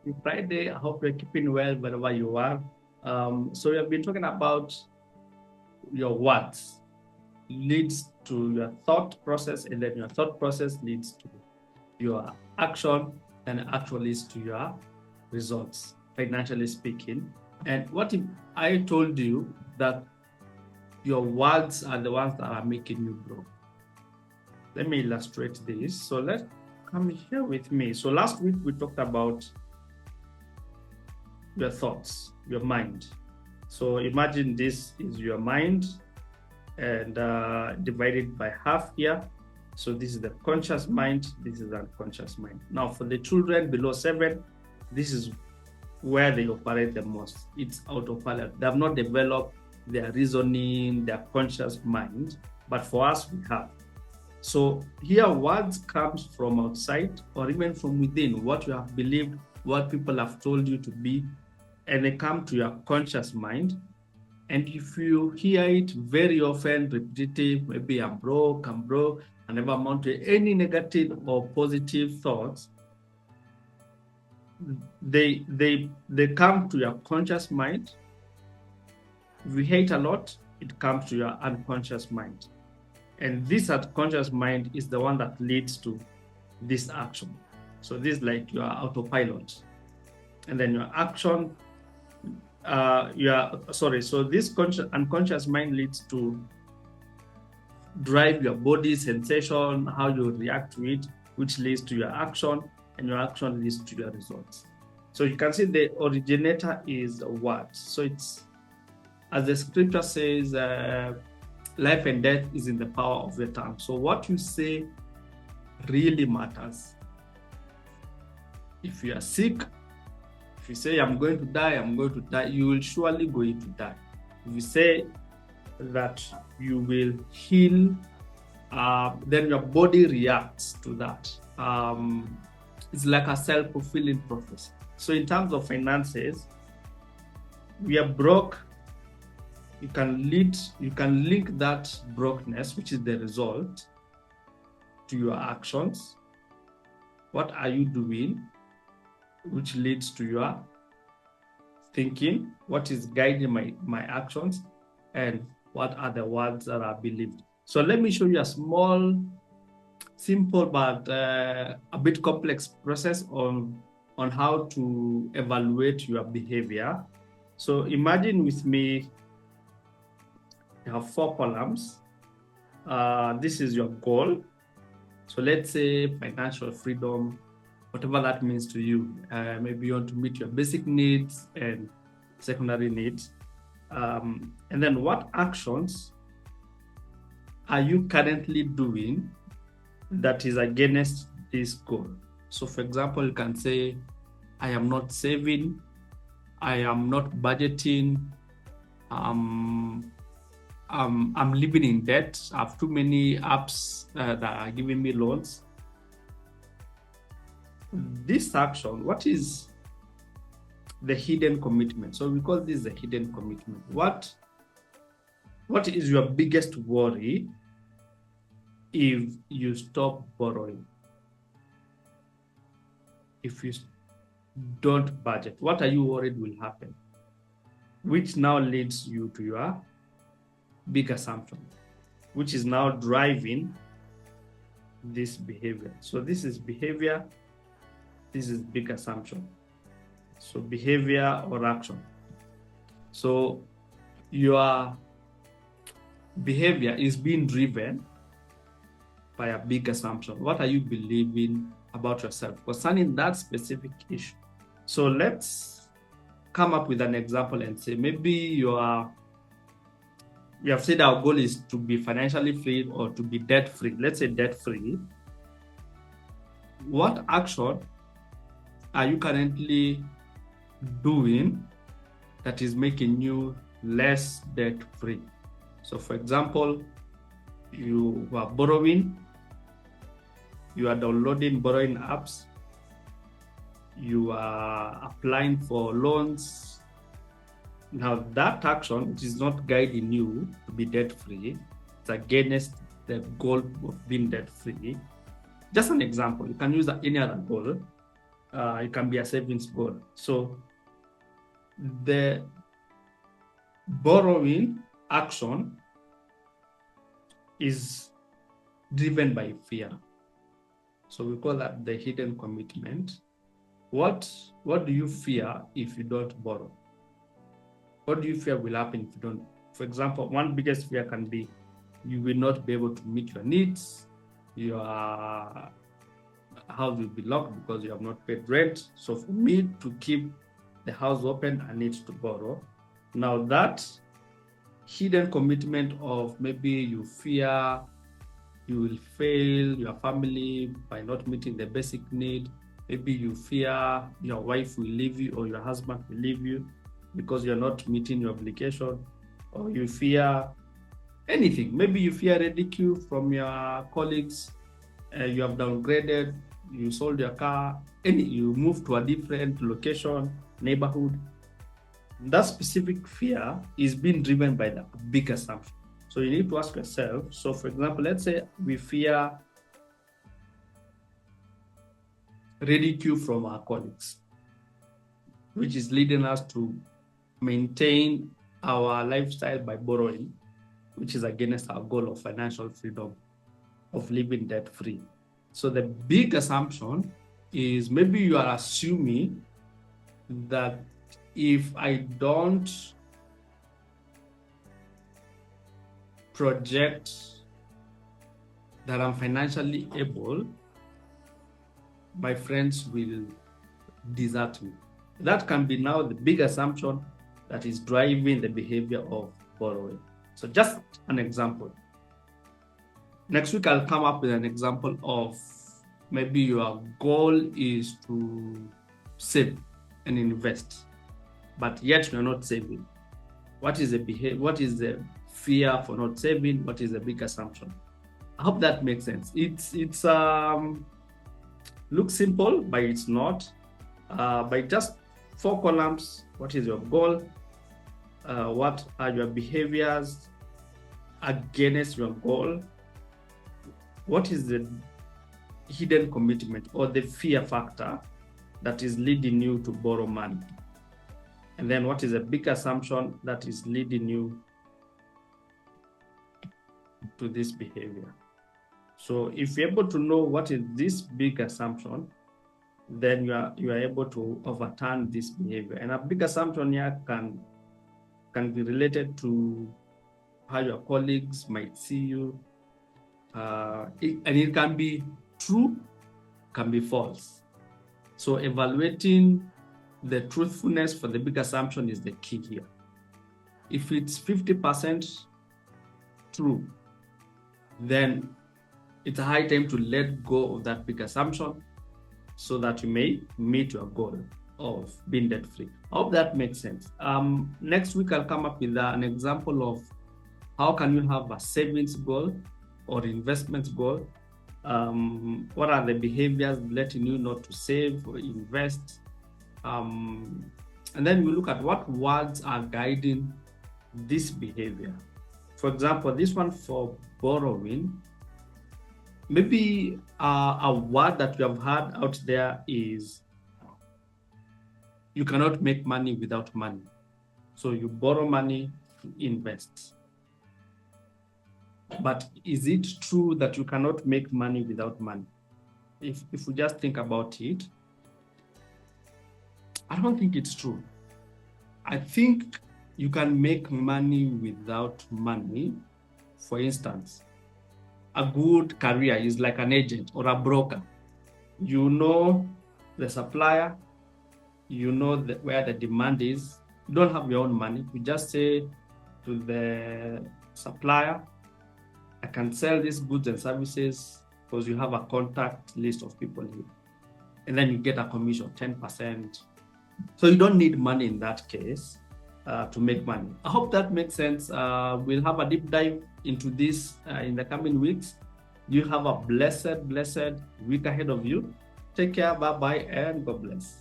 Happy Friday. I hope you're keeping well wherever you are. So we have been talking about your words leads to your thought process, and then your thought process leads to your action, and action leads to your results, financially speaking. And what if I told you that your words are the ones that are making you grow? Let me illustrate this. So let's come here with me. So last week we talked about your thoughts, your mind. So imagine this is your mind and divided by half here. So this is the conscious mind, this is the unconscious mind. Now for the children below 7, this is where they operate the most. It's autopilot. They have not developed their reasoning, their conscious mind, but for us we have. So here words comes from outside or even from within, what you have believed, what people have told you to be, and they come to your conscious mind. And if you hear it very often, repetitive, maybe I'm broke, I never amount to any negative or positive thoughts, they come to your conscious mind. If you hate a lot, it comes to your unconscious mind. And this unconscious mind is the one that leads to this action. So this is like your autopilot. And then your action, so this unconscious mind leads to drive your body sensation, how you react to it, which leads to your action, and your action leads to your results. So you can see the originator is a word. So it's, as the scripture says, life and death is in the power of the tongue. So what you say really matters. If you are sick, if you say I'm going to die, you will surely going to die. If you say that you will heal, then your body reacts to that. It's like a self-fulfilling prophecy. So in terms of finances, we are broke. You can link that brokenness, which is the result, to your actions. What are you doing, which leads to your thinking? What is guiding my actions? And what are the words that are believed? So let me show you a small, simple, but a bit complex process on how to evaluate your behavior. So imagine with me, you have 4 columns. This is your goal. So let's say financial freedom, whatever that means to you. Maybe you want to meet your basic needs and secondary needs. And then what actions are you currently doing that is against this goal? So for example, you can say, I am not saving, I am not budgeting, I'm living in debt, I have too many apps that are giving me loans. This action, what is the hidden commitment? So we call this the hidden commitment. What is your biggest worry if you stop borrowing? If you don't budget, what are you worried will happen? Which now leads you to your big assumption, which is now driving this behavior. So this is behavior, this is big assumption. So behavior or action. So your behavior is being driven by a big assumption. What are you believing about yourself concerning that specific issue? So let's come up with an example and say, maybe we have said our goal is to be financially free or to be debt-free. Let's say debt-free. What action are you currently doing that is making you less debt-free? So for example, you are borrowing, you are downloading borrowing apps, you are applying for loans. Now that action, which is not guiding you to be debt-free, it's against the goal of being debt-free. Just an example, you can use any other goal. it can be a savings goal. So the borrowing action is driven by fear. So we call that the hidden commitment. What do you fear if you don't borrow? What do you fear will happen if you don't? For example, one biggest fear can be you will not be able to meet your needs. Your house will be locked because you have not paid rent. So for me to keep the house open, I need to borrow. Now that hidden commitment of maybe you fear you will fail your family by not meeting the basic need. Maybe you fear your wife will leave you or your husband will leave you because you're not meeting your obligation, or you fear anything. Maybe you fear ridicule from your colleagues. You have downgraded, you sold your car, you moved to a different location, neighborhood. That specific fear is being driven by the big assumption. So you need to ask yourself, so for example, let's say we fear ridicule from our colleagues, which is leading us to maintain our lifestyle by borrowing, which is against our goal of financial freedom, of living debt-free. So the big assumption is maybe you are assuming that if I don't project that I'm financially able, my friends will desert me. That can be now the big assumption that is driving the behavior of borrowing. So just an example. Next week, I'll come up with an example of maybe your goal is to save and invest, but yet you're not saving. What is the behavior? What is the fear for not saving? What is the big assumption? I hope that makes sense. It's looks simple, but it's not. By just 4 columns, what is your goal? What are your behaviors against your goal? What is the hidden commitment or the fear factor that is leading you to borrow money? And then what is a big assumption that is leading you to this behavior? So if you're able to know what is this big assumption, then you are able to overturn this behavior. And a big assumption here can be related to how your colleagues might see you. And it can be true, can be false. So evaluating the truthfulness for the big assumption is the key here. If it's 50% true, then it's a high time to let go of that big assumption so that you may meet your goal of being debt-free. I hope that makes sense. Next week, I'll come up with an example of how can you have a savings goal or investment goal. What are the behaviors letting you not to save or invest? And then we look at what words are guiding this behavior. For example, this one for borrowing, maybe a word that you have heard out there is you cannot make money without money. So you borrow money to invest. But is it true that you cannot make money without money? If we just think about it, I don't think it's true. I think you can make money without money. For instance, a good career is like an agent or a broker. You know the supplier, you know where the demand is. You don't have your own money. You just say to the supplier, I can sell these goods and services because you have a contact list of people here. And then you get a commission, 10%. So you don't need money in that case to make money. I hope that makes sense. We'll have a deep dive into this in the coming weeks. You have a blessed week ahead of you. Take care, bye-bye, and God bless.